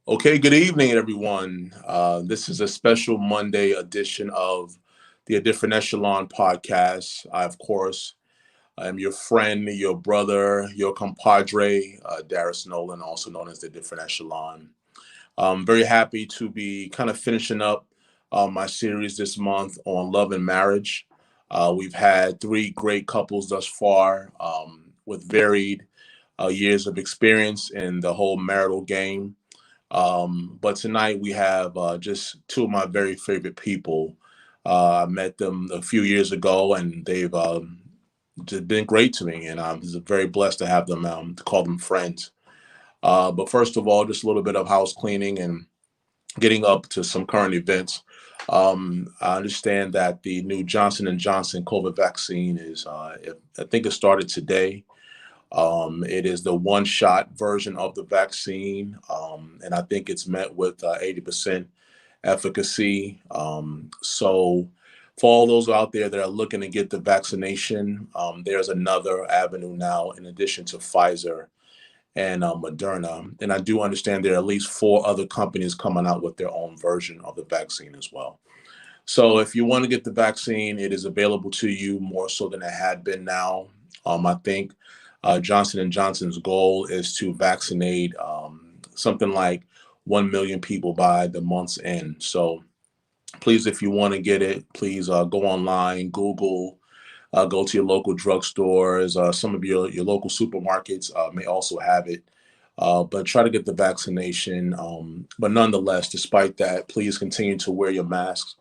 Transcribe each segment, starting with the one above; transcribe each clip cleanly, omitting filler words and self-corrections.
Okay, good evening, everyone. This is a special Monday edition of the A Different Echelon podcast. I, of course, am your friend, your brother, your compadre, Darius Nolan, also known as the Different Echelon. I'm very happy to be kind of finishing up my series this month on love and marriage. We've had three great couples thus far with varied years of experience in the whole marital game. But tonight we have just two of my very favorite people. I met them a few years ago, and they've just been great to me, and I'm just very blessed to have them to call them friends. But first of all, just a little bit of house cleaning and getting up to some current events. I understand that the new Johnson & Johnson COVID vaccine is, I think it started today. It is the one shot version of the vaccine, and I think it's met with 80% efficacy. So, for all those out there that are looking to get the vaccination, there's another avenue now in addition to Pfizer and Moderna. And I do understand there are at least four other companies coming out with their own version of the vaccine as well. So, if you want to get the vaccine, it is available to you more so than it had been now. I think Johnson & Johnson's goal is to vaccinate something like 1 million people by the month's end. So please, if you want to get it, please go online, Google, go to your local drugstores. Some of your local supermarkets may also have it. But try to get the vaccination. But nonetheless, despite that, please continue to wear your masks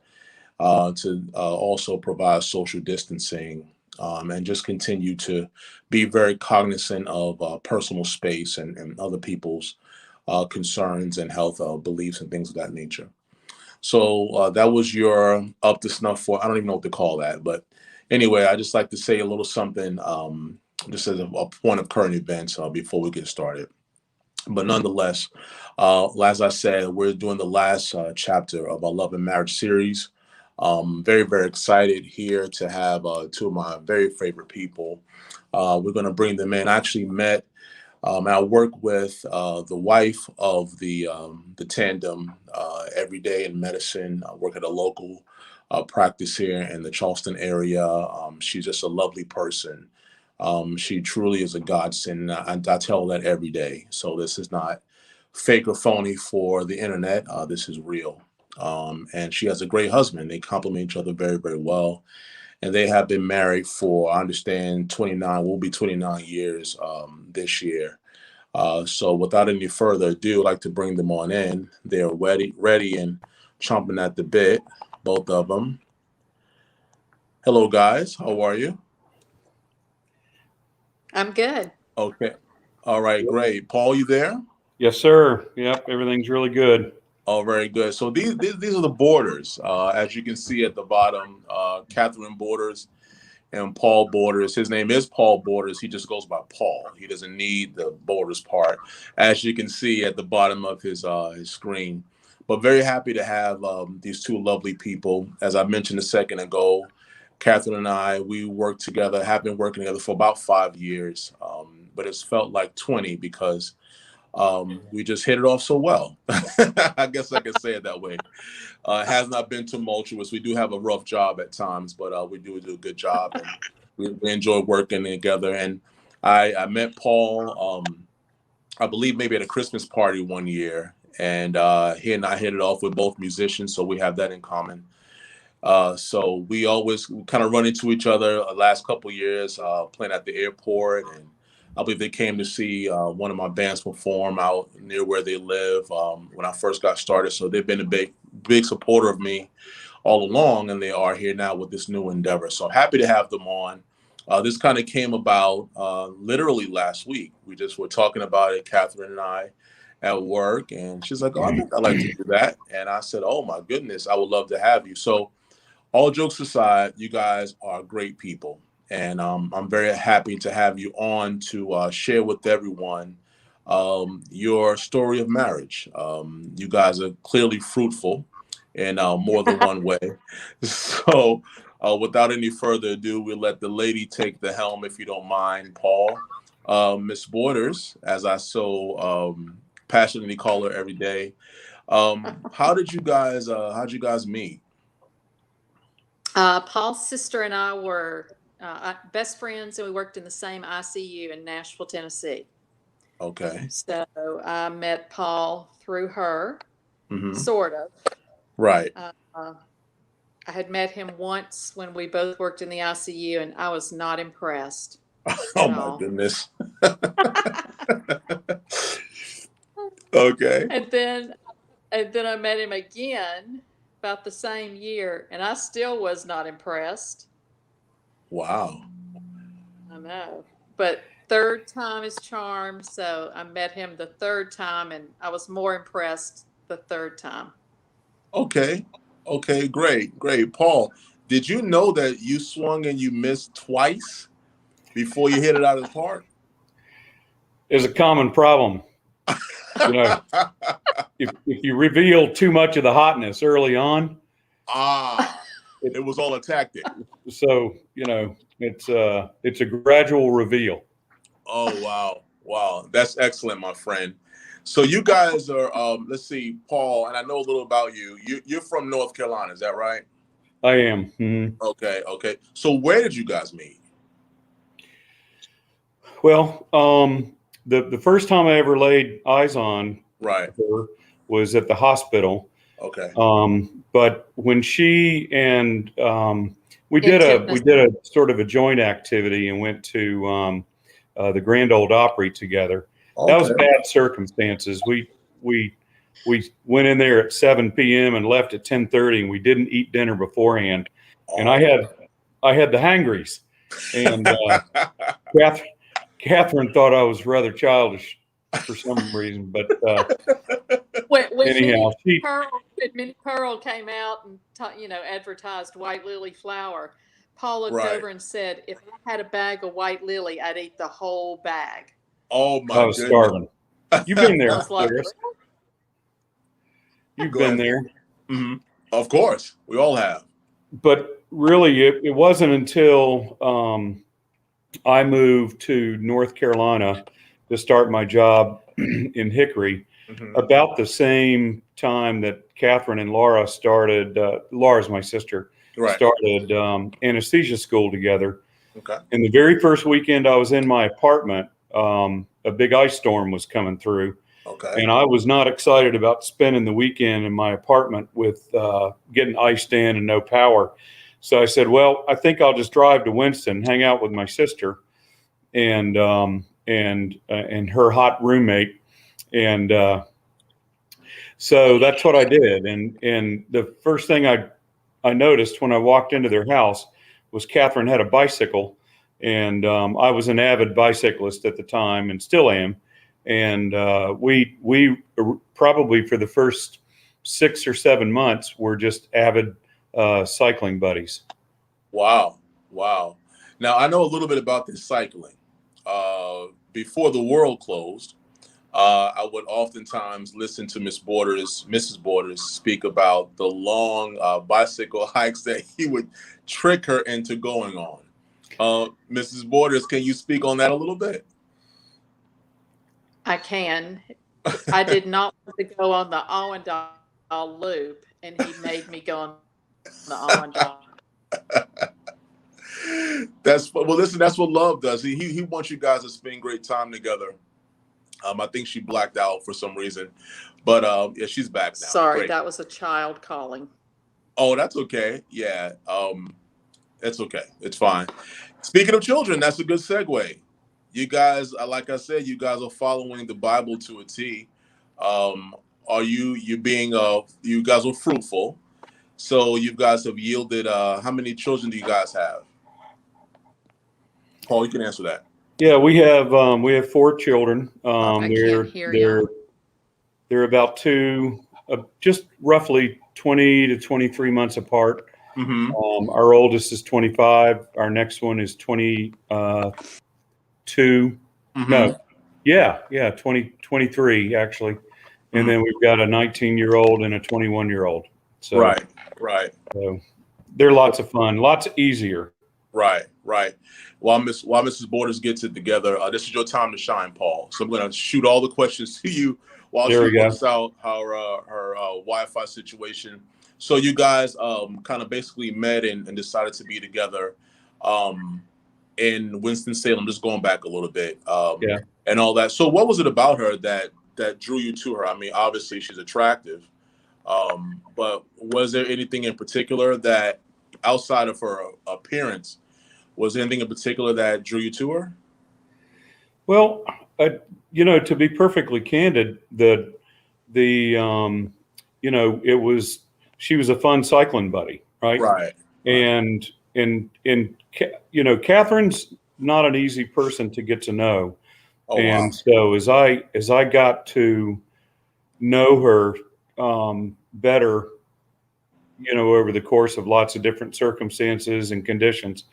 to also provide social distancing, and just continue to be very cognizant of personal space and other people's concerns and health beliefs and things of that nature. So that was your up to snuff for, I don't even know what to call that. But anyway, I just like to say a little something just as a point of current events before we get started. But nonetheless, as I said, we're doing the last chapter of our Love and Marriage series. Very, very excited here to have two of my very favorite people. We're going to bring them in. I actually met, I work with the wife of the tandem every day in medicine. I work at a local practice here in the Charleston area. She's just a lovely person. She truly is a godsend. I tell her that every day. So this is not fake or phony for the internet. This is real. And she has a great husband. They complement each other very, very well. And they have been married for, I understand, 29, will be 29 years this year. So without any further ado, I'd like to bring them on in. They're ready and chomping at the bit, both of them. Hello, guys. How are you? I'm good. Okay. All right, great. Paul, you there? Yes, sir. Yep, everything's really good. Oh, very good. So these are the Borders. As you can see at the bottom, Katherine Borders and Paul Borders. His name is Paul Borders. He just goes by Paul. He doesn't need the Borders part, as you can see at the bottom of his screen. But very happy to have these two lovely people. As I mentioned a second ago, Catherine and I, we worked together, have been working together for about 5 years, but it's felt like 20 because we just hit it off so well. I guess I can say it that way. It has not been tumultuous. We do have a rough job at times, but we do a good job, and we enjoy working together. And I met Paul, I believe maybe at a Christmas party one year, and he and I hit it off. We're both musicians, so we have that in common. So we always kind of run into each other last couple years playing at the airport, and I believe they came to see one of my bands perform out near where they live when I first got started. So they've been a big supporter of me all along, and they are here now with this new endeavor. So happy to have them on. This kind of came about literally last week. We just were talking about it, Catherine and I, at work, and she's like, "Oh, I think I'd like to do that." And I said, "Oh my goodness, I would love to have you." So all jokes aside, you guys are great people. And I'm very happy to have you on to share with everyone your story of marriage. You guys are clearly fruitful in more than one way. So, without any further ado, we'll let the lady take the helm, if you don't mind, Paul. Miss Borders, as I so passionately call her every day. How did you guys meet? Paul's sister and I were best friends, and we worked in the same ICU in Nashville, Tennessee. Okay. So I met Paul through her, Mm-hmm. sort of. Right. I had met him once when we both worked in the ICU, and I was not impressed Oh at my all. goodness. Okay. And then I met him again about the same year, and I still was not impressed. Wow. I know. But third time is charm, so I met him the third time, and I was more impressed the third time. Okay. Okay. Great. Great. Paul, did you know that you swung and you missed twice before you hit it out of the park? Is a common problem. You know, if you reveal too much of the hotness early on, it was all a tactic. so you know it's a gradual reveal. Oh wow, wow, that's excellent, my friend. So you guys are, let's see, Paul, and I know a little about you. You're from North Carolina, is that right? I am. Mm-hmm. Okay, okay. So where did you guys meet? Well, the first time I ever laid eyes on Right. her was at the hospital. Okay. But when she and we did a sort of a joint activity and went to the Grand Ole Opry together. Okay. That was bad circumstances. We went in there at 7 p.m. and left at 10:30, and we didn't eat dinner beforehand. And I had the hangries, and Catherine thought I was rather childish for some reason, but anyhow, Minnie Pearl came out and advertised white lily flour. Paul looked over and said, "If I had a bag of white lily, I'd eat the whole bag." Oh my! I was starving. You've been there, Chris. You've been there. Mm-hmm. Of course, we all have. But really, it wasn't until I moved to North Carolina to start my job in Hickory, about the same time that Catherine and Laura started. Laura's my sister. Right. Started anesthesia school together. Okay. And the very first weekend I was in my apartment, a big ice storm was coming through. Okay. And I was not excited about spending the weekend in my apartment with getting iced in and no power. So I said, well, I think I'll just drive to Winston, hang out with my sister and her hot roommate. And so that's what I did. And the first thing I noticed when I walked into their house was Catherine had a bicycle. And I was an avid bicyclist at the time and still am. And we probably for the first 6 or 7 months were just avid cycling buddies. Wow. Wow. Now, I know a little bit about this cycling. Before the world closed, I would oftentimes listen to Mrs. Borders speak about the long bicycle hikes that he would trick her into going on. Mrs. Borders, can you speak on that a little bit? I can. I did not want to go on the Allendale loop, and he made me go on the Allendale. That's what love does. He wants you guys to spend great time together. I think she blacked out for some reason, but yeah, she's back now. Sorry, great. That was a child calling. Oh, that's okay. Yeah, it's okay. It's fine. Speaking of children, that's a good segue. You guys, like I said, you guys are following the Bible to a T. Are you guys are fruitful. So you guys have yielded, how many children do you guys have? Paul, you can answer that. Yeah, we have 4 children. They're about just roughly 20 to 23 months apart. Mm-hmm. Our oldest is 25. Our next one is 22. Mm-hmm. No, yeah, 23 actually. And then we've got a 19-year-old and a 21-year-old. So, right. So they're lots of fun, lots easier. Right. While Mrs. Borders gets it together, this is your time to shine, Paul. So I'm going to shoot all the questions to you while There she we go. works out her Wi-Fi situation. So you guys kind of basically met and decided to be together in Winston-Salem, just going back a little bit, Yeah. and all that. So what was it about her that drew you to her? I mean, obviously she's attractive, but was there anything in particular that, outside of her appearance, was there anything in particular that drew you to her? Well, to be perfectly candid, she was a fun cycling buddy, right? Right. And Catherine's not an easy person to get to know. Oh, and wow. so as I got to know her better, over the course of lots of different circumstances and conditions,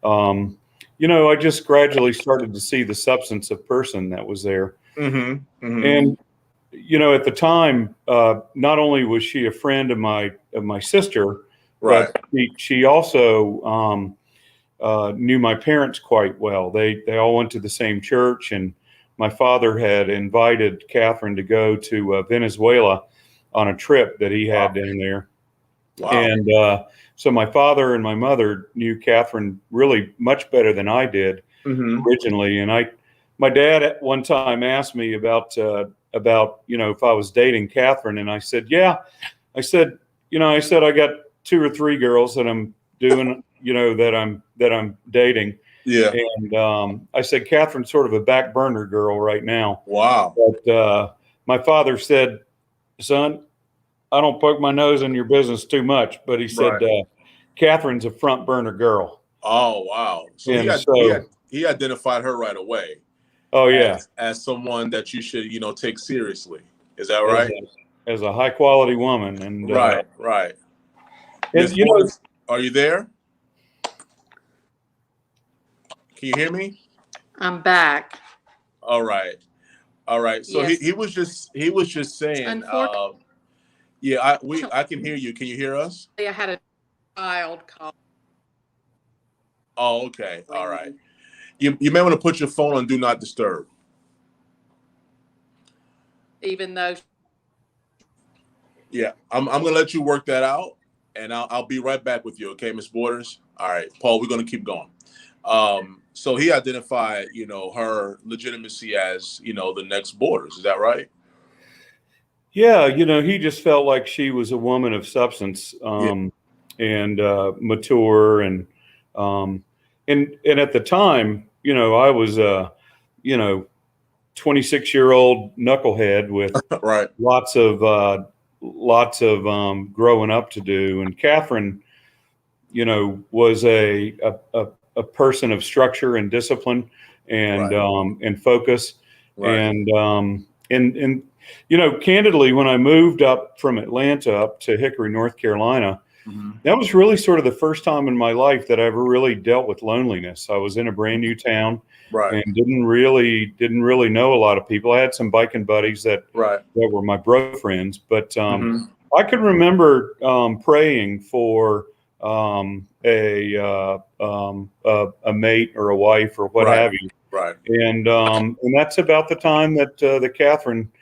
I just gradually started to see the substance of person that was there. Mm-hmm. Mm-hmm. And at the time, not only was she a friend of my sister, Right. but she also knew my parents quite well. They all went to the same church, and my father had invited Catherine to go to Venezuela on a trip that he had down there. Wow. And so my father and my mother knew Catherine really much better than I did originally. And my dad at one time asked me about if I was dating Catherine, and I said, yeah. I said I got 2 or 3 girls that I'm doing, that I'm dating. Yeah. And I said, Catherine's sort of a back burner girl right now. Wow. But my father said, son, I don't poke my nose in your business too much, but he said, Catherine's a front burner girl. Oh, wow. So he identified her right away. Oh, yeah. As someone that you should, take seriously. Is that right? As a high quality woman. And right. And, are you there? Can you hear me? I'm back. All right. So yes. he was just saying, I can hear you. Can you hear us? I had a child call. Oh, okay. All right. You may want to put your phone on Do Not Disturb. Even though. Yeah, I'm gonna let you work that out, and I'll be right back with you. Okay, Miss Borders. All right, Paul. We're gonna keep going. So he identified, her legitimacy as, the next Borders. Is that right? Yeah, he just felt like she was a woman of substance, and mature, and at the time, I was a 26-year-old knucklehead with right. lots of growing up to do. And Catherine, was a person of structure and discipline and and focus. Right. And candidly, when I moved up from Atlanta up to Hickory, North Carolina, that was really sort of the first time in my life that I ever really dealt with loneliness. I was in a brand new town, and didn't really know a lot of people. I had some biking buddies that were my bro friends, but I could remember praying for a mate or a wife or what have you. Right. And that's about the time that the Catherine,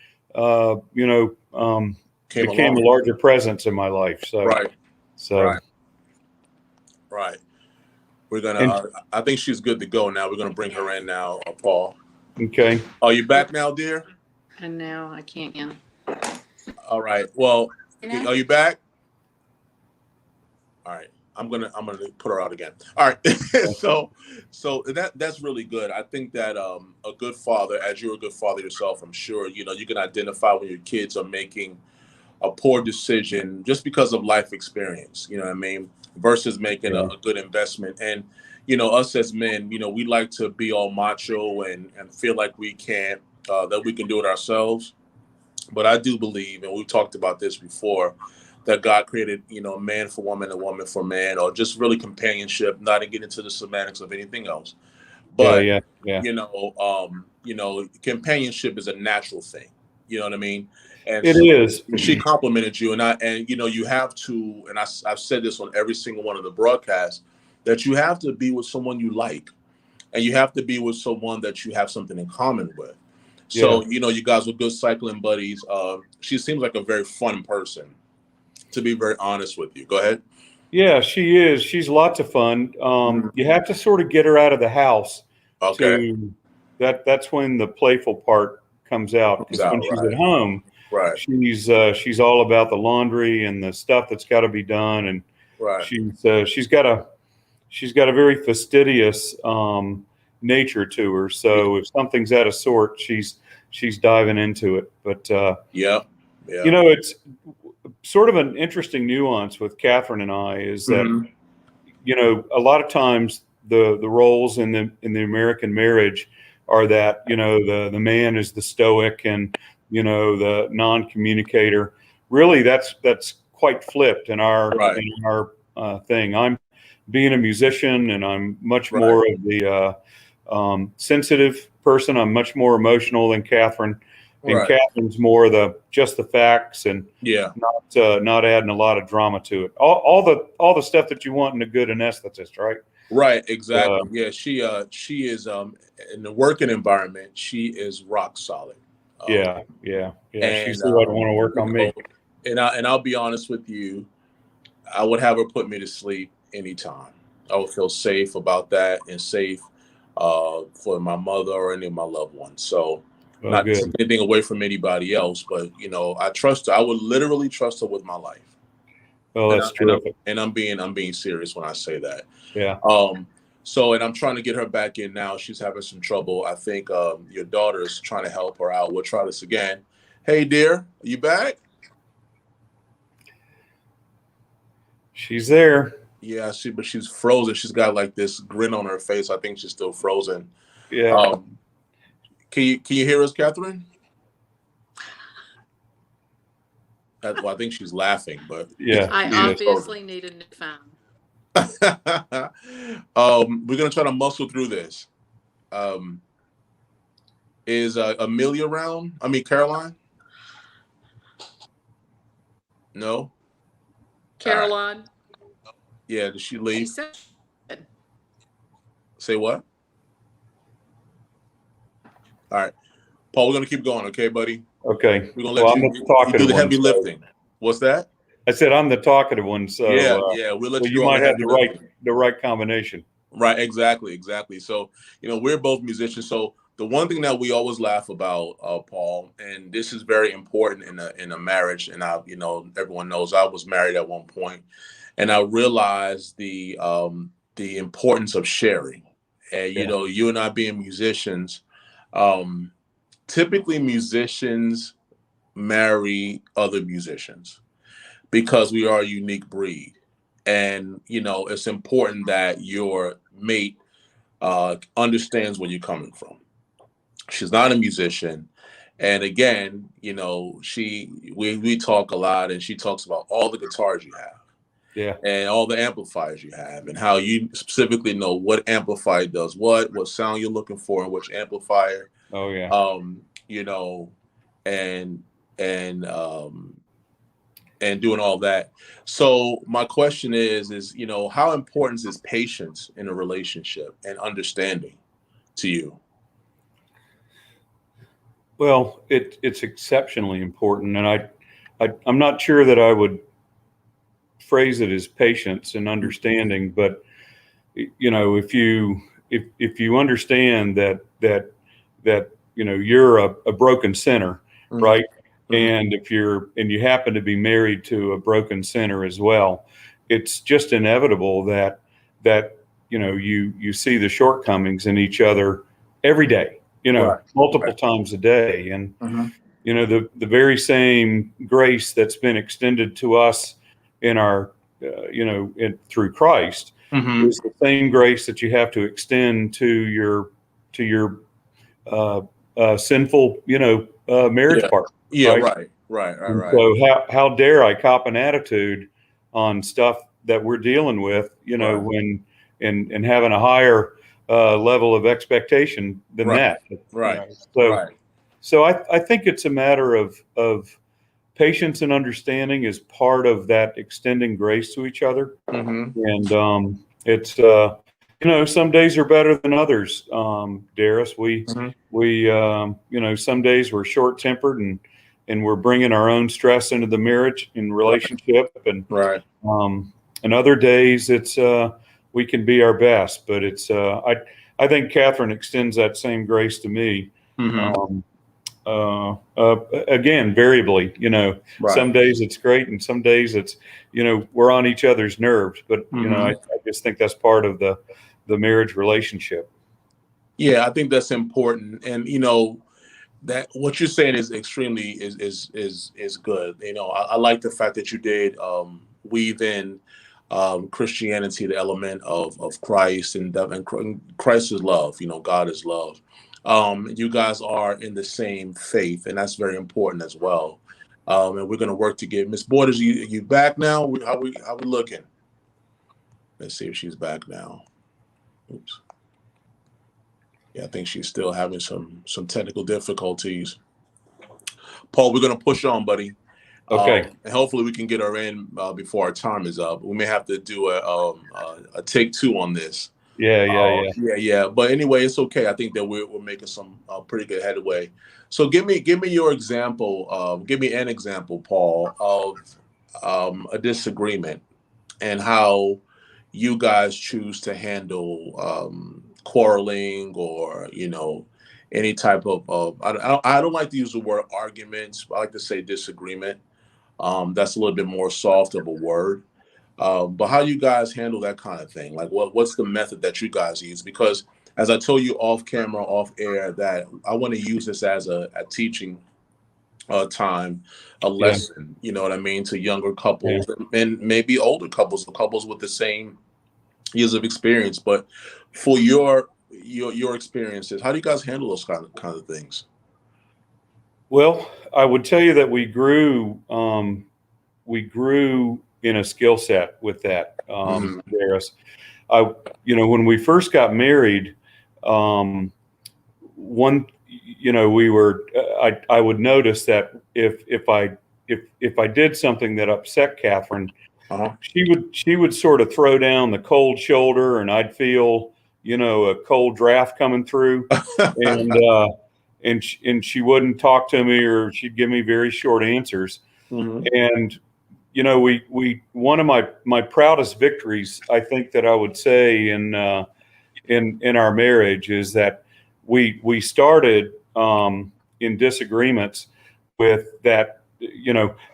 became a larger presence in my life. So, Right. We're gonna. I think she's good to go now. We're gonna bring her in now, Paul. Okay. Are you back now, dear? And now I can't. All right. Well, are you back? All right. I'm gonna put her out again. All right. so that's really good. I think that a good father, as you're a good father yourself, I'm sure you can identify when your kids are making a poor decision just because of life experience. You know what I mean? Versus making a good investment. And us as men, we like to be all macho and feel like we can't that we can do it ourselves. But I do believe, and we've talked about this before, that God created, man for woman and woman for man, or just really companionship, not to get into the semantics of anything else. But, companionship is a natural thing. You know what I mean? And it is. She complimented you, and you have to, and I've said this on every single one of the broadcasts, that you have to be with someone you like, and you have to be with someone that you have something in common with. So, you guys were good cycling buddies. She seems like a very fun person, to be very honest with you. Go ahead. Yeah, she is. She's lots of fun. You have to sort of get her out of the house. Okay. That's when the playful part comes out. Because when she's at home, she's all about the laundry and the stuff that's got to be done, and she's got a very fastidious nature to her. So if something's out of sort, she's diving into it. But it's sort of an interesting nuance with Katherine and I is that a lot of times the roles in the American marriage are that the man is the stoic and the non-communicator. Really, that's quite flipped in our thing. I'm being a musician, and I'm much more of the sensitive person. I'm much more emotional than Katherine. And Catherine's more just the facts and not adding a lot of drama to it. All the stuff that you want in a good anesthetist, right? Right, exactly. She is in the working environment. She is rock solid. Yeah. She's who I'd want to work on me. And I'll be honest with you, I would have her put me to sleep anytime. I would feel safe about that and safe for my mother or any of my loved ones. So. Not taking anything away from anybody else, but I trust her. I would literally trust her with my life. Oh, that's terrific. And I'm being serious when I say that. Yeah. So, and I'm trying to get her back in now. She's having some trouble. I think your daughter is trying to help her out. We'll try this again. Hey, dear, are you back? She's there. Yeah, but she's frozen. She's got like this grin on her face. I think she's still frozen. Yeah. Can you hear us, Katherine? Well, I think she's laughing, but I obviously need a new phone. We're gonna try to muscle through this. Is Amelia around? I mean, Caroline? No. Caroline. Yeah, did she leave? Say what? All right, Paul, we're gonna keep going, okay, buddy? Okay. We're gonna let you do the heavy lifting. What's that? I said I'm the talkative one, so we'll let you might have the right combination. Right, exactly. So we're both musicians. So the one thing that we always laugh about, Paul, and this is very important in a marriage, and everyone knows I was married at one point, and I realized the importance of sharing, and you and I being musicians. Typically musicians marry other musicians because we are a unique breed. And, it's important that your mate understands where you're coming from. She's not a musician. And again, we talk a lot, and she talks about all the guitars you have. Yeah. And all the amplifiers you have, and how you specifically know what amplifier does what sound you're looking for, and which amplifier. Oh yeah. And doing all that. So my question is how important is patience in a relationship and understanding to you? Well, it's exceptionally important, and I'm not sure that I would phrase it as patience and understanding, but if you understand that you're a broken sinner, right? And and you happen to be married to a broken sinner as well, it's just inevitable that you see the shortcomings in each other every day, multiple times a day. And the very same grace that's been extended to us in our through Christ is the same grace that you have to extend to your sinful marriage partner. Right. So how dare I cop an attitude on stuff that we're dealing with, when and having a higher level of expectation than that. So I think it's a matter of patience and understanding is part of that extending grace to each other. And it's some days are better than others, Darius. Mm-hmm. Some days we're short-tempered and we're bringing our own stress into the marriage and relationship, Right. and other days it's we can be our best. But it's I think Katherine extends that same grace to me. Mm-hmm. Again, variably, Right. some days it's great and some days it's, we're on each other's nerves. But I just think that's part of the marriage relationship. Yeah, I think that's important, and that what you're saying is extremely is good. I like the fact that you did weave in Christianity, the element of Christ, and Christ is love. God is love. You guys are in the same faith, and that's very important as well. And we're going to work to get Miss Borders. You back now? How we looking? Let's see if she's back now. Oops. Yeah, I think she's still having some technical difficulties. Paul, we're going to push on, buddy. Okay. And hopefully we can get her in before our time is up. We may have to do a take two on this. Yeah. But anyway, it's okay. I think that we're making some pretty good headway. So give me your example. Give me an example, Paul, of a disagreement and how you guys choose to handle quarreling or any type of I don't like to use the word arguments. I like to say disagreement. That's a little bit more soft of a word. But how you guys handle that kind of thing? Like what's the method that you guys use? Because as I told you off camera, off air, that I want to use this as a teaching time, a lesson, you know what I mean, to younger couples and maybe older couples with the same years of experience. But for your experiences, how do you guys handle those kind of things? Well, I would tell you that we grew in a skill set with that, Darius. When we first got married, I would notice that if I did something that upset Katherine, she would sort of throw down the cold shoulder, and I'd feel a cold draft coming through, and she wouldn't talk to me, or she'd give me very short answers. And one of my proudest victories, I think, that I would say in our marriage is that we started in disagreements with that.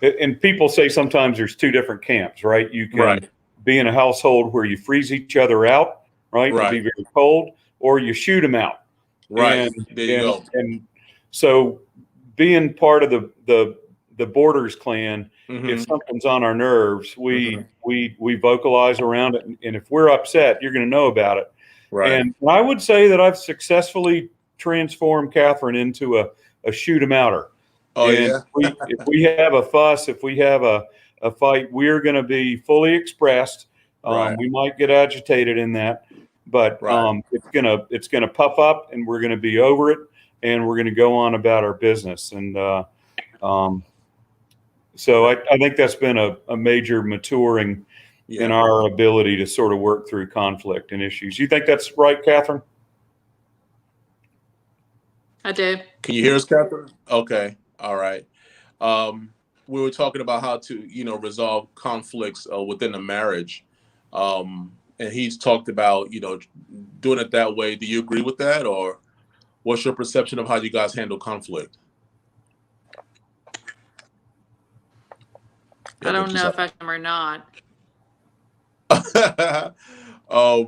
And people say sometimes there's two different camps, right? You can be in a household where you freeze each other out, right? To be very cold, or you shoot them out. Right. There you go. And so being part of the Borders clan, if something's on our nerves, we vocalize around it. And if we're upset, you're going to know about it. Right. And I would say that I've successfully transformed Katherine into a shoot 'em outer. Oh, and yeah. if we have a fuss, if we have a fight, we're going to be fully expressed. We might get agitated in that, but it's gonna puff up, and we're going to be over it, and we're going to go on about our business. And so I think that's been a major maturing in our ability to sort of work through conflict and issues. You think that's right, Katherine? I do. Can you hear us, Katherine? Okay. All right. We were talking about how to, resolve conflicts within a marriage. And he's talked about, doing it that way. Do you agree with that? Or what's your perception of how you guys handle conflict? I don't know if I am or not. Well,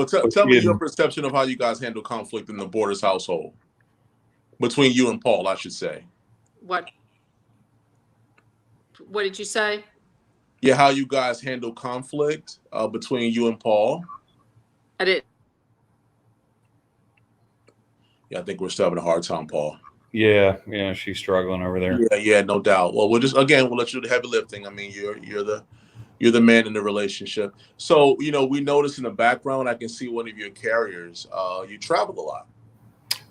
tell me your perception of how you guys handle conflict in the Borders household. Between you and Paul, I should say. What did you say? Yeah, how you guys handle conflict between you and Paul. I did. Yeah, I think we're still having a hard time, Paul. Yeah, she's struggling over there. Yeah, no doubt. Well, we'll let you do the heavy lifting. I mean, you're the man in the relationship. So, we notice in the background, I can see one of your carriers. You travel a lot.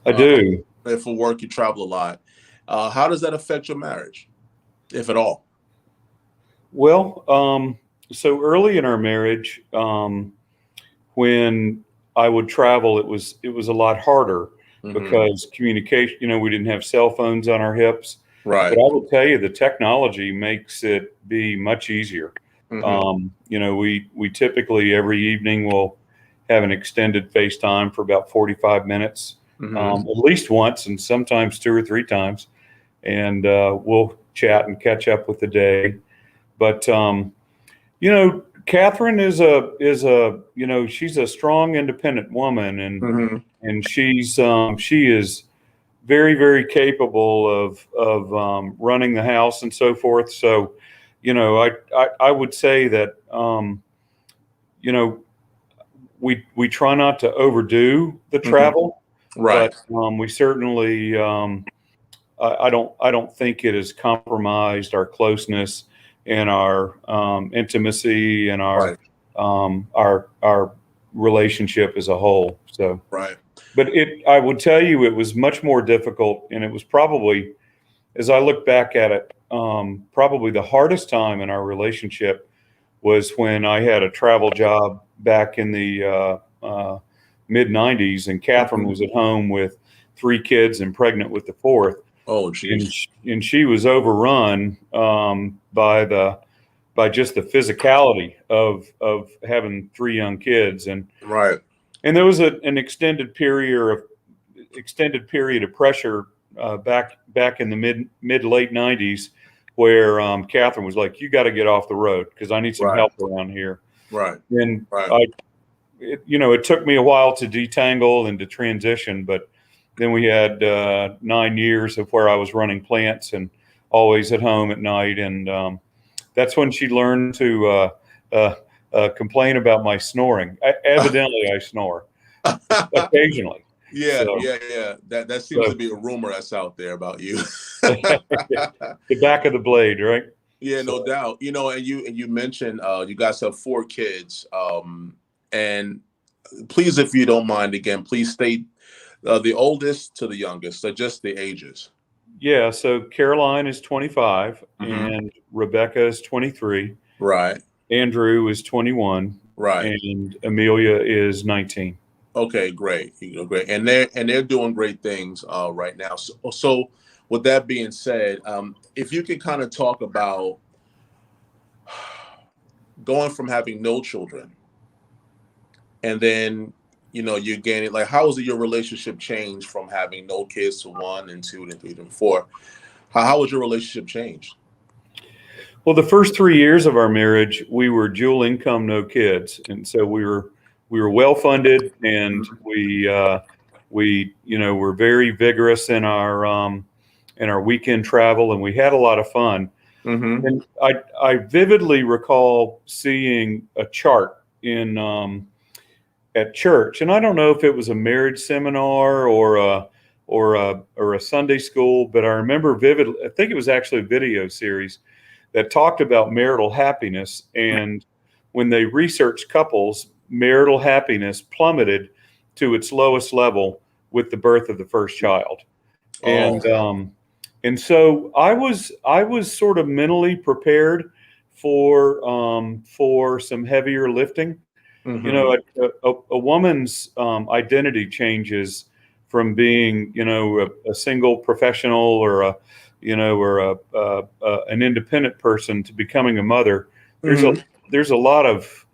I do. For work, you travel a lot. How does that affect your marriage, if at all? Well, so early in our marriage, when I would travel, it was a lot harder because communication, we didn't have cell phones on our hips. Right. But I will tell you, the technology makes it be much easier. We typically every evening will have an extended FaceTime for about 45 minutes, at least once, and sometimes 2 or 3 times. And we'll chat and catch up with the day. But, Catherine is she's a strong, independent woman, and she is very, very capable of running the house and so forth. So, I would say that, we try not to overdo the travel, right? But we certainly, I don't think it has compromised our closeness and our intimacy and our relationship as a whole. So, right. But I would tell you, it was much more difficult, and it was probably, as I look back at it, probably the hardest time in our relationship was when I had a travel job back in the mid 90s, and Catherine was at home with 3 kids and pregnant with the 4th. Oh, geez. And she was overrun by just the physicality of having 3 young kids, and there was an extended period of pressure back in the mid late 90s, where Catherine was like, "You got to get off the road because I need some help around here." Right. And it took me a while to detangle and to transition, but then we had 9 years of where I was running plants and always at home at night, and that's when she learned to complain about my snoring. Evidently, I snore occasionally. Yeah, so, yeah. That seems to be a rumor that's out there about you. The back of the blade, right? Yeah, no doubt. And you mentioned you guys have 4 kids. And please, if you don't mind, again, please state the oldest to the youngest, so just the ages. Yeah, so Caroline is 25, and Rebecca is 23. Right. Andrew is 21. Right. And Amelia is 19. Okay, great. Great. And they're doing great things right now. So with that being said, if you could kind of talk about going from having no children and then you're gaining, like, how has your relationship changed from having no kids to 1 and 2 and 3 and 4? How was your relationship changed? Well, the first 3 years of our marriage, we were dual income, no kids, and so we were well funded, and we were very vigorous in our weekend travel, and we had a lot of fun. And I vividly recall seeing a chart at church, and I don't know if it was a marriage seminar or a Sunday school, but I remember vividly. I think it was actually a video series that talked about marital happiness, and when they researched couples, marital happiness plummeted to its lowest level with the birth of the first child. And so I was sort of mentally prepared for some heavier lifting. A woman's identity changes from being, a single professional or an independent person to becoming a mother. There's a lot of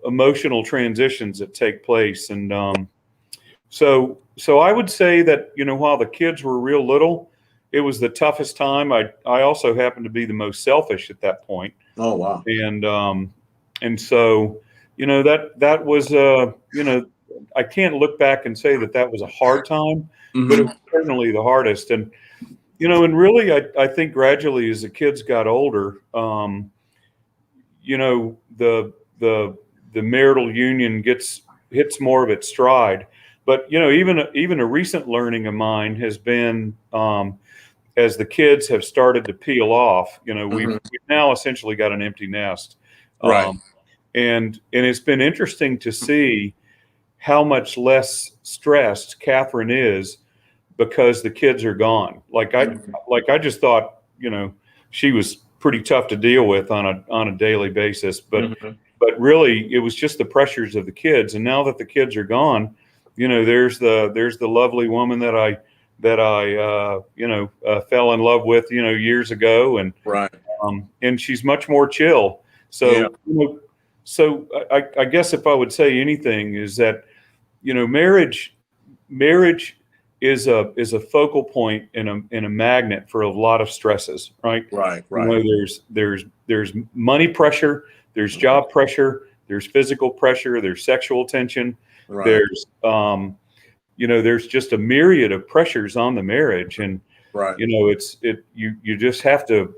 emotional transitions that take place, and so I would say that while the kids were real little, it was the toughest time. I also happened to be the most selfish at that point. Oh wow! And so that was I can't look back and say that was a hard time, but it was certainly the hardest. And and really, I think gradually as the kids got older, the marital union hits more of its stride. But even a recent learning of mine has been, as the kids have started to peel off, we've now essentially got an empty nest, right? And it's been interesting to see how much less stressed Catherine is because the kids are gone. Like I just thought, she was pretty tough to deal with on a daily basis, but but really it was just the pressures of the kids. And now that the kids are gone, there's the lovely woman that I fell in love with, years ago. And she's much more chill. So, so I guess if I would say anything is that, marriage is a focal point and a magnet for a lot of stresses, right? Right. There's money pressure, there's job pressure, there's physical pressure, there's sexual tension, there's there's just a myriad of pressures on the marriage, and you just have to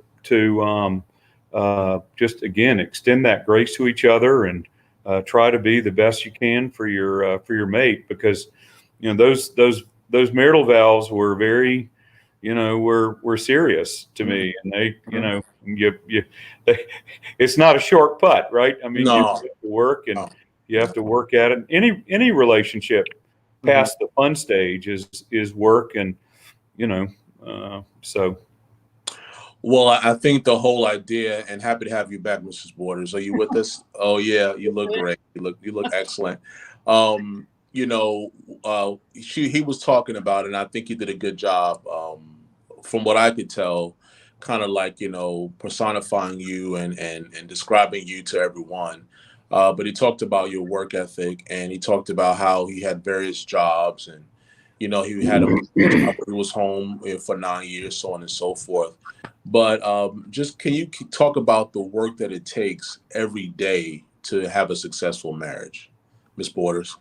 just again extend that grace to each other and try to be the best you can for your mate, because those marital vows were very were serious to me, and they it's not a short putt, right? I mean, you have to work, and you have to work at it. Any relationship past the fun stage is work, and so. Well, I think the whole idea, and happy to have you back, Mrs. Borders. Are you with us? Oh yeah, you look great. You look excellent. He was talking about it, and I think he did a good job. From what I could tell, kind of like, personifying you and describing you to everyone. But he talked about your work ethic, and he talked about how he had various jobs, and he had a job where he was home for 9 years, so on and so forth. But just can you talk about the work that it takes every day to have a successful marriage, Miss Borders?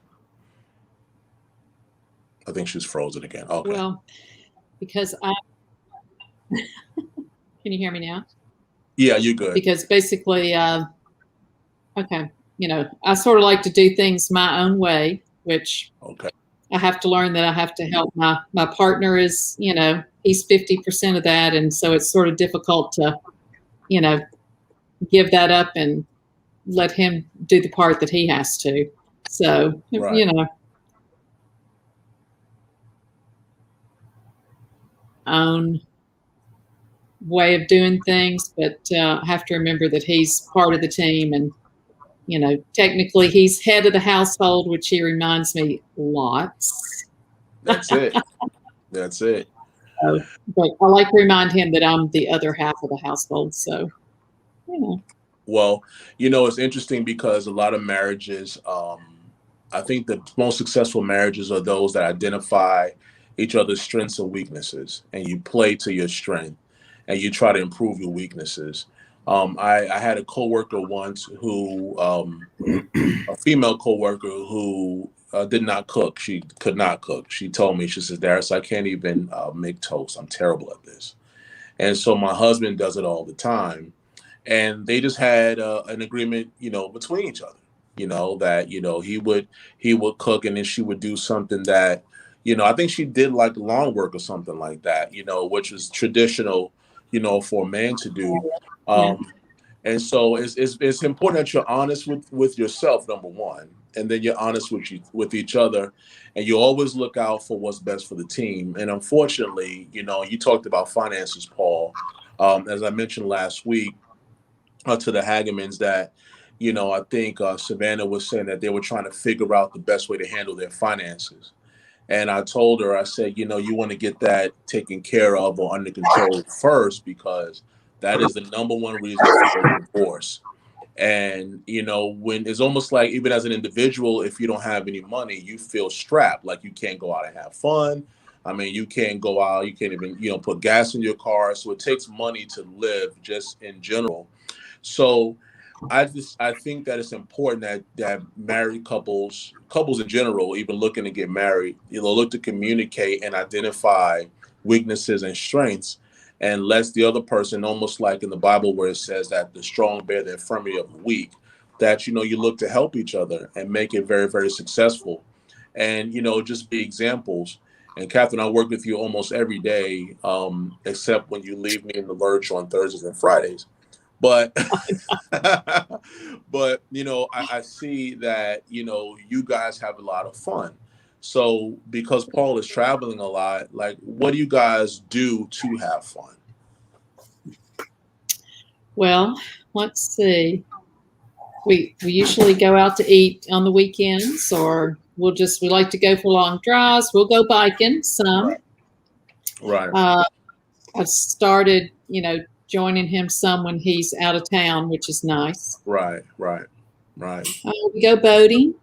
I think she's frozen again. Okay. Well, because can you hear me now? Yeah, you're good. Because basically, okay, I sort of like to do things my own way, which I have to learn that I have to help my partner is, he's 50% of that. And so it's sort of difficult to, give that up and let him do the part that he has to. So, own way of doing things, but I have to remember that he's part of the team, and technically he's head of the household, which he reminds me lots. That's it. But I like to remind him that I'm the other half of the household. So, Well, it's interesting because a lot of marriages, I think the most successful marriages are those that identify each other's strengths and weaknesses, and you play to your strength, and you try to improve your weaknesses. I had a coworker once who, a female coworker who did not cook. She could not cook. She told me, she says, Darius, I can't even make toast. I'm terrible at this. And so my husband does it all the time. And they just had an agreement, between each other, that, he would cook, and then she would do something that, I think she did like lawn work or something like that, which was traditional, for a man to do. And so it's important that you're honest with yourself, number one, and then you're honest with each other, and you always look out for what's best for the team. And unfortunately, you talked about finances, Paul, as I mentioned last week to the Hagemans, that, I think Savannah was saying that they were trying to figure out the best way to handle their finances. And I told her, I said, you want to get that taken care of or under control first, because that is the number one reason for divorce. And, when it's almost like, even as an individual, if you don't have any money, you feel strapped, like you can't go out and have fun. I mean, you can't go out, you can't even, put gas in your car. So it takes money to live, just in general. So I think that it's important that married couples in general, even looking to get married, look to communicate and identify weaknesses and strengths, and lets the other person, almost like in the Bible where it says that the strong bear the infirmity of the weak, that, you look to help each other and make it very, very successful. And, just be examples. And Catherine, I work with you almost every day, except when you leave me in the lurch on Thursdays and Fridays. But, but, I see that, you guys have a lot of fun. So because Paul is traveling a lot, like, what do you guys do to have fun? Well, let's see. we usually go out to eat on the weekends, or we like to go for long drives. We'll go biking some. Right. I've started, joining him some when he's out of town, which is nice. Right. We go boating.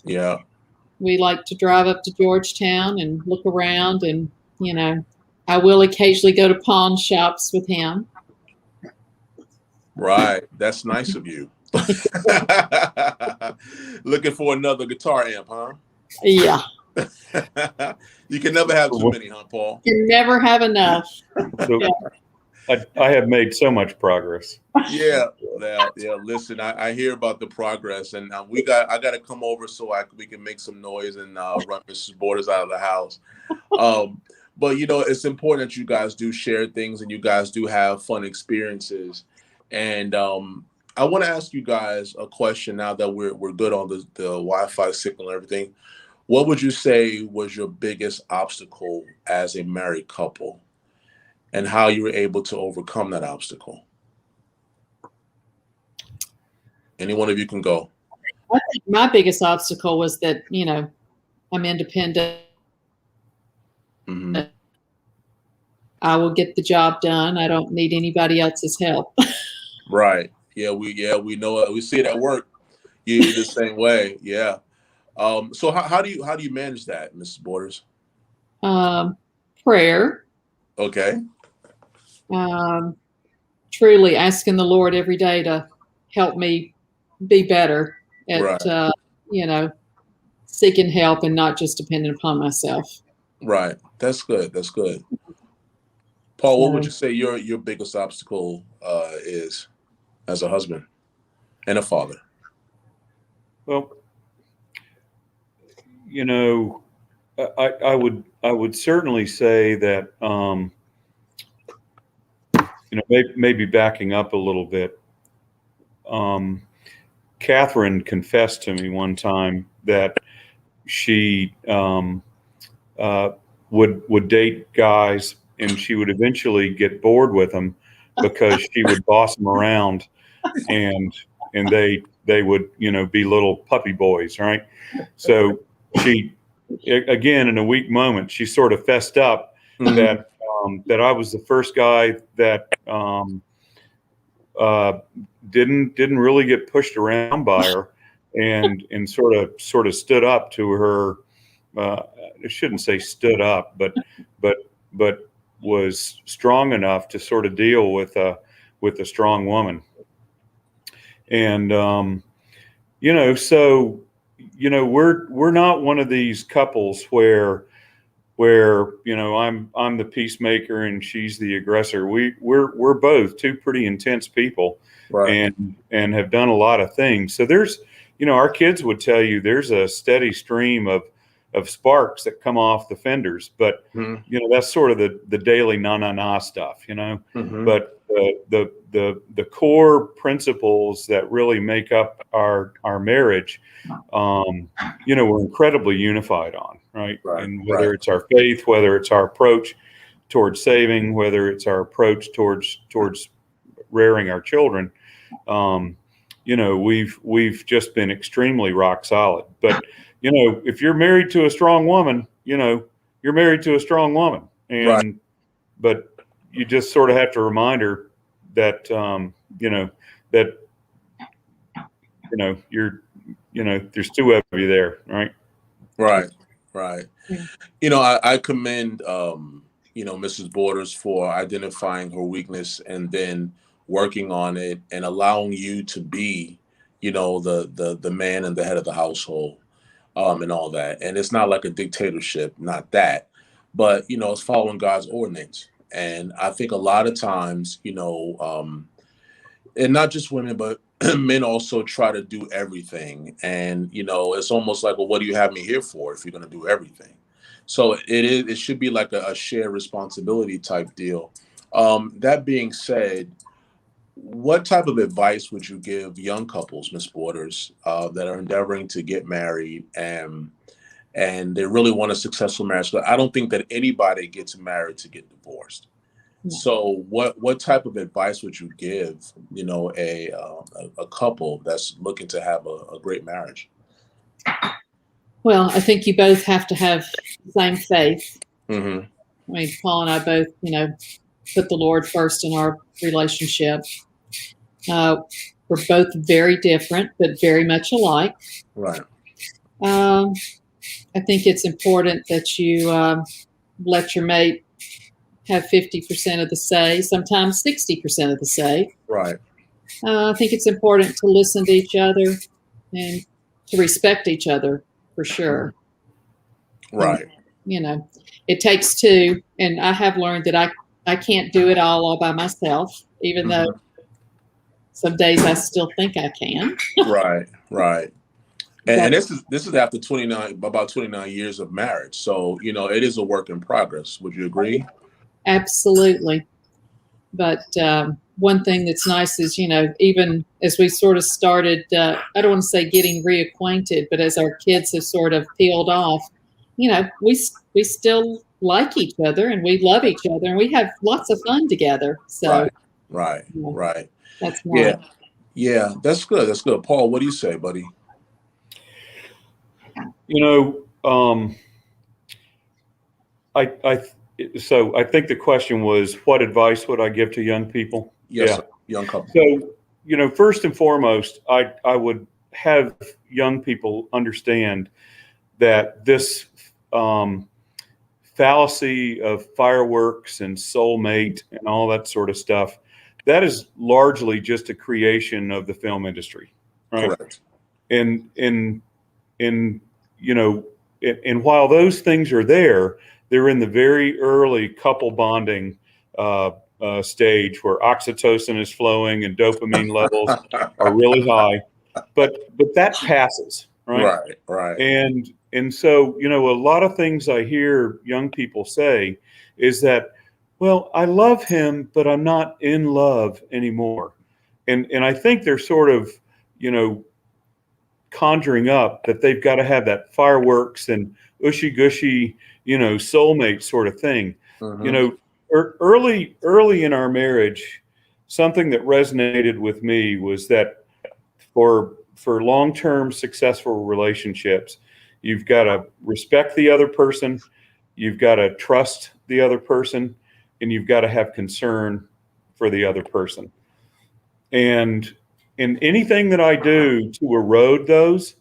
Yeah. We like to drive up to Georgetown and look around, and I will occasionally go to pawn shops with him. Right. That's nice of you. Looking for another guitar amp, huh? Yeah. You can never have too many, huh, Paul? You can never have enough. So I have made so much progress. Yeah. Listen, I hear about the progress, and I got to come over so we can make some noise and run Mrs. Borders out of the house. But it's important that you guys do share things and you guys do have fun experiences. And I want to ask you guys a question now that we're good on the Wi-Fi signal and everything. What would you say was your biggest obstacle as a married couple, and how you were able to overcome that obstacle? Any one of you can go. I think my biggest obstacle was that, I'm independent. Mm-hmm. I will get the job done. I don't need anybody else's help. Right. Yeah, we know it. We see it at work. You're the same way. Yeah. So how do you manage that, Mrs. Borders? Prayer. Okay. Truly asking the Lord every day to help me be better at, seeking help and not just depending upon myself. Right. That's good. Paul, what would you say your biggest obstacle is as a husband and a father? Well, I would certainly say that maybe backing up a little bit. Catherine confessed to me one time that she would date guys, and she would eventually get bored with them because she would boss them around, and they would be little puppy boys, right? So she, again, in a weak moment, she sort of fessed up that I was the first guy that didn't really get pushed around by her, and sort of stood up to her. I shouldn't say stood up, but was strong enough to sort of deal with a strong woman. And so we're not one of these couples where I'm the peacemaker and she's the aggressor. We're both two pretty intense people, right, and have done a lot of things. So there's our kids would tell you there's a steady stream of sparks that come off the fenders, but that's sort of the daily na stuff, but the core principles that really make up our marriage, we're incredibly unified on, right? And whether it's our faith, whether it's our approach towards saving, whether it's our approach towards rearing our children, we've just been extremely rock solid. But if you're married to a strong woman, you're married to a strong woman, and but you just sort of have to remind her that you're there's two of you there, right? Right. I commend Mrs. Borders for identifying her weakness and then working on it and allowing you to be the man and the head of the household, and all that. And it's not like a dictatorship, not that, but it's following God's ordinance. And I think a lot of times, and not just women, but men also try to do everything. And, it's almost like, well, what do you have me here for if you're going to do everything? So it should be like a shared responsibility type deal. That being said, what type of advice would you give young couples, Ms. Borders, that are endeavoring to get married and they really want a successful marriage? I don't think that anybody gets married to get divorced. So what type of advice would you give, a couple that's looking to have a great marriage? Well, I think you both have to have the same faith. Mm-hmm. I mean, Paul and I both, put the Lord first in our relationship. We're both very different, but very much alike. Right. I think it's important that you let your mate have 50% of the say, sometimes 60% of the say. Right. I think it's important to listen to each other and to respect each other for sure. Right. And, it takes two, and I have learned that I can't do it all by myself, even though some days I still think I can. Right. Right. And this is after about 29 years of marriage. So, it is a work in progress. Would you agree? Absolutely. But one thing that's nice is, even as we sort of started, I don't want to say getting reacquainted, but as our kids have sort of peeled off, we still like each other and we love each other and we have lots of fun together. So, right. That's nice. Yeah, that's good. That's good. Paul, what do you say, buddy? I think the question was, what advice would I give to young people? Yes, sir. Young couple. So, first and foremost, I would have young people understand that this fallacy of fireworks and soulmate and all that sort of stuff, that is largely just a creation of the film industry, right? Correct. And while those things are there, they're in the very early couple bonding stage where oxytocin is flowing and dopamine levels are really high, but that passes, right? Right. And so, a lot of things I hear young people say is that, well, I love him, but I'm not in love anymore. And I think they're sort of, conjuring up that they've got to have that fireworks and ushy gushy, soulmate sort of thing. Early in our marriage, something that resonated with me was that for long-term successful relationships, you've got to respect the other person, you've got to trust the other person, and you've got to have concern for the other person. And anything that I do to erode those,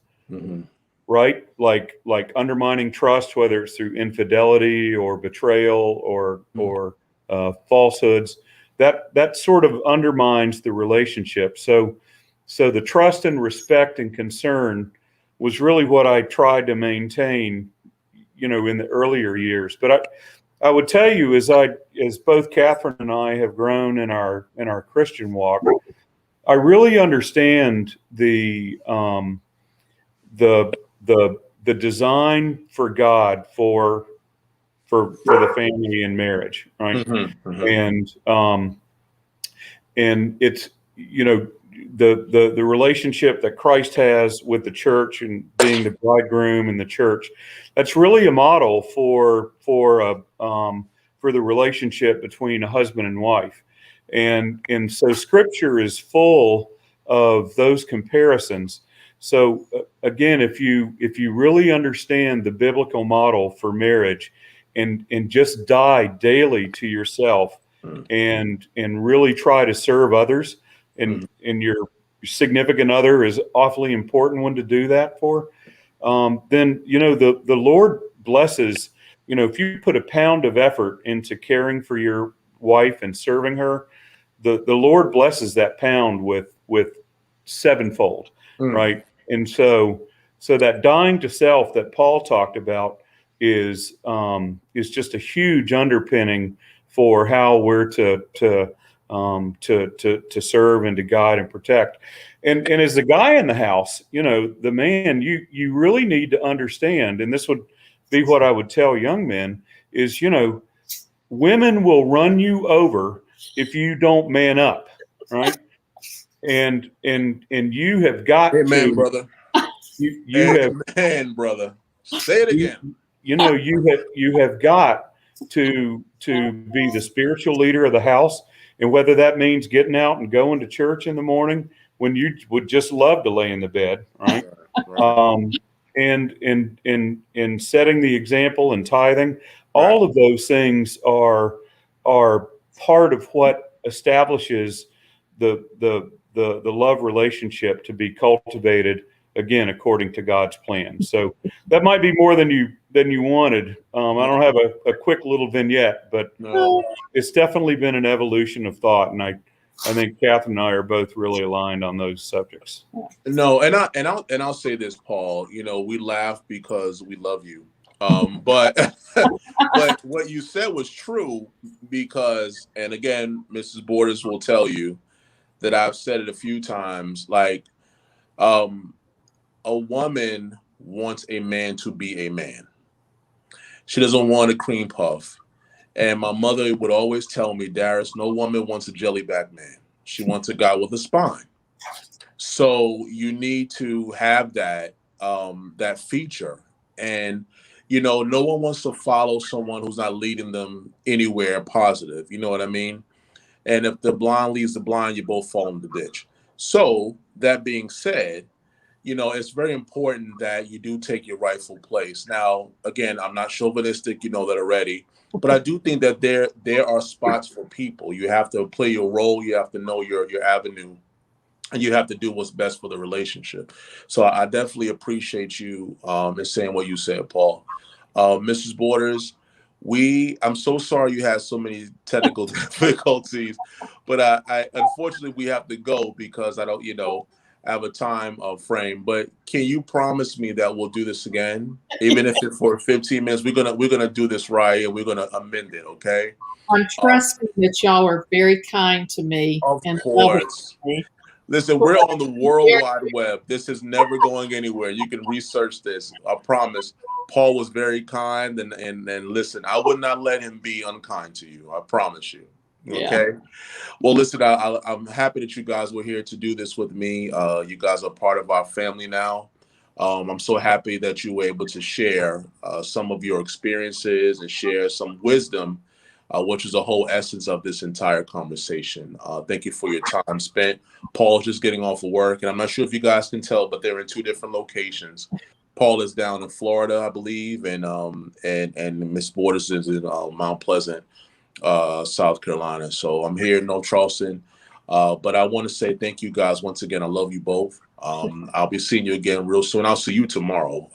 right? Like undermining trust, whether it's through infidelity or betrayal or falsehoods, that sort of undermines the relationship. So the trust and respect and concern was really what I tried to maintain, in the earlier years. But I would tell you, as both Katherine and I have grown in our Christian walk, I really understand the design for God for the family and marriage, right? And it's the relationship that Christ has with the church and being the bridegroom in the church. That's really a model for the relationship between a husband and wife. And so Scripture is full of those comparisons. So again, if you really understand the biblical model for marriage, and just die daily to yourself, and really try to serve others, and your significant other is awfully important one to do that for, then the Lord blesses. If you put a pound of effort into caring for your wife and serving her, the Lord blesses that pound with sevenfold, right? And so that dying to self that Paul talked about is just a huge underpinning for how we're to serve and to guide and protect. And as the guy in the house, the man, you really need to understand, and this would be what I would tell young men, is women will run you over if you don't man up, right? And you have got Amen, brother. You Amen, brother. Say it again. You have got to be the spiritual leader of the house, and whether that means getting out and going to church in the morning when you would just love to lay in the bed, right? And in setting the example and tithing, all of those things are part of what establishes the love relationship to be cultivated, again, according to God's plan. So that might be more than you wanted. I don't have a quick little vignette, but it's definitely been an evolution of thought, and I think Catherine and I are both really aligned on those subjects. No, I'll say this, Paul. You know, we laugh because we love you, but but what you said was true because, and again, Mrs. Borders will tell you that I've said it a few times. Like, a woman wants a man to be a man. She doesn't want a cream puff. And my mother would always tell me, Darius, no woman wants a jellyback man. She wants a guy with a spine. So you need to have that that feature. And you know, no one wants to follow someone who's not leading them anywhere positive. You know what I mean? And if the blind leads the blind, you both fall in the ditch. So that being said, you know, it's very important that you do take your rightful place. Now, again, I'm not chauvinistic, you know that already, but I do think that there are spots for people. You have to play your role, you have to know your avenue, and you have to do what's best for the relationship. So I definitely appreciate you in saying what you said, Paul. Mrs. Borders, I'm so sorry you had so many technical difficulties, but I unfortunately we have to go because I don't, you know, have a time frame. But can you promise me that we'll do this again, even if it's for 15 minutes? We're gonna do this right, and we're gonna amend it. Okay. I'm trusting that y'all are very kind to me. Of and course. me. Listen, we're on the World Wide Web. This is never going anywhere. You can research this. I promise. Paul was very kind, and listen, I would not let him be unkind to you. I promise you. Okay. Yeah. Well, listen, I'm happy that you guys were here to do this with me. You guys are part of our family now. I'm so happy that you were able to share some of your experiences and share some wisdom, which is the whole essence of this entire conversation. Thank you for your time spent. Paul's just getting off of work, and I'm not sure if you guys can tell, but they're in two different locations. Paul is down in Florida, I believe, and Miss Borders is in Mount Pleasant, South Carolina. So I'm here in North Charleston. But I want to say thank you guys once again. I love you both. I'll be seeing you again real soon. I'll see you tomorrow,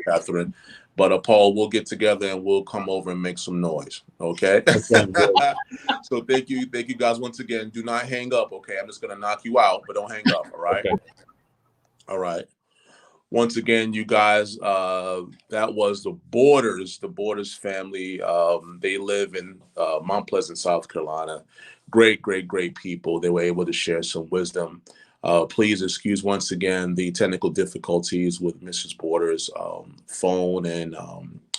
Catherine. But Paul, we'll get together and we'll come over and make some noise. Okay. So thank you guys once again. Do not hang up. Okay. I'm just gonna knock you out, but don't hang up. All right. Okay. All right. Once again, you guys, that was the Borders family. They live in Mount Pleasant, South Carolina. Great people. They were able to share some wisdom. Please excuse once again the technical difficulties with Mrs. Borders' phone and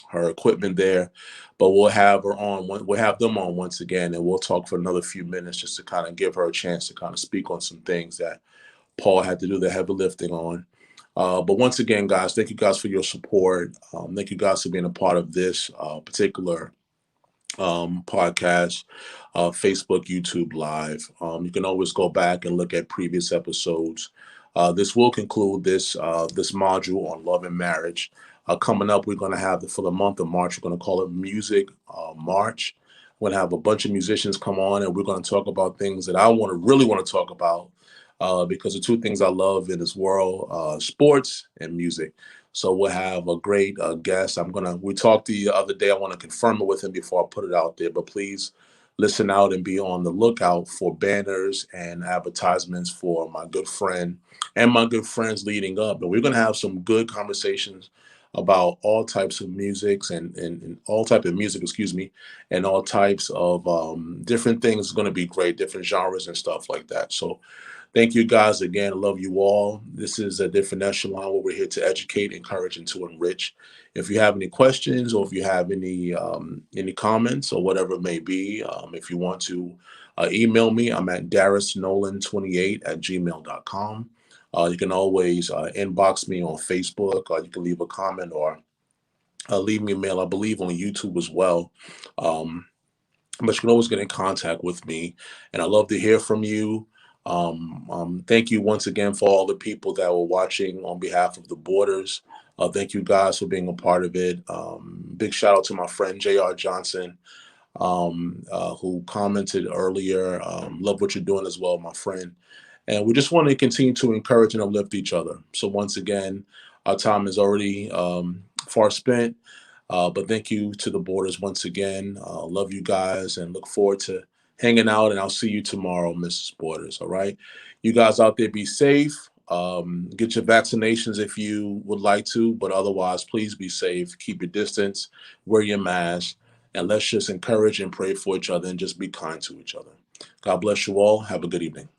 her equipment there, but we'll have her on. We'll have them on once again, and we'll talk for another few minutes just to kind of give her a chance to kind of speak on some things that Paul had to do the heavy lifting on. But once again, guys, thank you guys for your support. Thank you guys for being a part of this particular podcast, Facebook, YouTube Live. You can always go back and look at previous episodes. This will conclude this module on love and marriage. Coming up, we're going to have for the month of March, we're going to call it Music March. We're going to have a bunch of musicians come on, and we're going to talk about things that I really want to talk about. Because the two things I love in this world, sports and music. So we'll have a great guest. We talked the other day. I want to confirm it with him before I put it out there, but please listen out and be on the lookout for banners and advertisements for my good friend and my good friends leading up. But we're going to have some good conversations about all types of musics and all type of music, and all types of different things. It's going to be great, different genres and stuff like that. So thank you guys again. I love you all. This is a different echelon where we're here to educate, encourage, and to enrich. If you have any questions or if you have any comments or whatever it may be, if you want to email me, I'm at darisnolan28@gmail.com. You can always inbox me on Facebook, or you can leave a comment or leave me a mail, I believe on YouTube as well. But you can always get in contact with me, and I love to hear from you. Thank you once again for all the people that were watching on behalf of the Borders. Thank you guys for being a part of it. Big shout out to my friend J.R. Johnson, who commented earlier. Love what you're doing as well, my friend. And we just want to continue to encourage and uplift each other. So once again, our time is already far spent. But thank you to the Borders once again. Love you guys and look forward to hanging out. And I'll see you tomorrow, Mrs. Borders. All right. You guys out there, be safe. Get your vaccinations if you would like to. But otherwise, please be safe. Keep your distance. Wear your mask. And let's just encourage and pray for each other and just be kind to each other. God bless you all. Have a good evening.